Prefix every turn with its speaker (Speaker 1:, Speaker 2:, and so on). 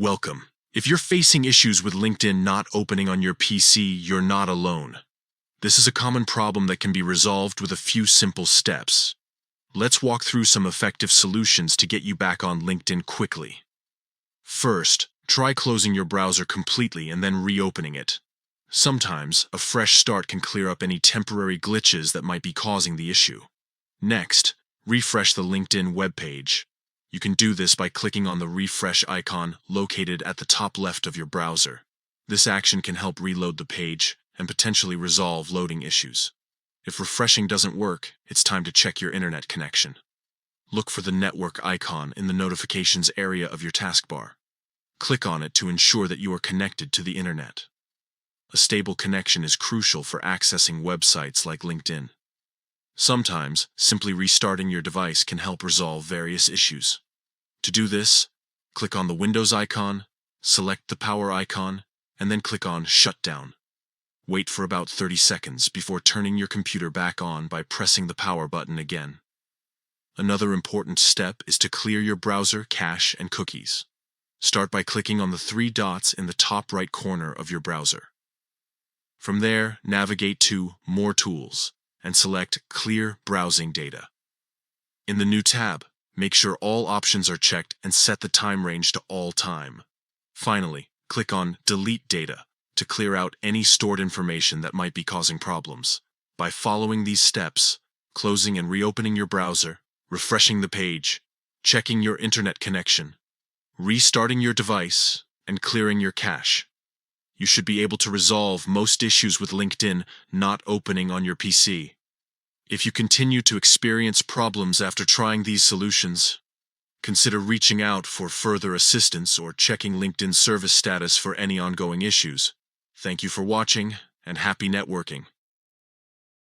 Speaker 1: Welcome. If you're facing issues with LinkedIn not opening on your PC, you're not alone. This is a common problem that can be resolved with a few simple steps. Let's walk through some effective solutions to get you back on LinkedIn quickly. First, try closing your browser completely and then reopening it. Sometimes, a fresh start can clear up any temporary glitches that might be causing the issue. Next, refresh the LinkedIn webpage. You can do this by clicking on the refresh icon located at the top left of your browser. This action can help reload the page and potentially resolve loading issues. If refreshing doesn't work, it's time to check your internet connection. Look for the network icon in the notifications area of your taskbar. Click on it to ensure that you are connected to the internet. A stable connection is crucial for accessing websites like LinkedIn. Sometimes, simply restarting your device can help resolve various issues. To do this, click on the Windows icon, select the power icon, and then click on Shutdown. Wait for about 30 seconds before turning your computer back on by pressing the power button again. Another important step is to clear your browser cache and cookies. Start by clicking on the three dots in the top right corner of your browser. From there, navigate to More Tools and select Clear Browsing Data. In the new tab, make sure all options are checked and set the time range to all time. Finally, click on Delete Data to clear out any stored information that might be causing problems. By following these steps, closing and reopening your browser, refreshing the page, checking your internet connection, restarting your device, and clearing your cache, you should be able to resolve most issues with LinkedIn not opening on your PC. If you continue to experience problems after trying these solutions, consider reaching out for further assistance or checking LinkedIn service status for any ongoing issues. Thank you for watching, and happy networking.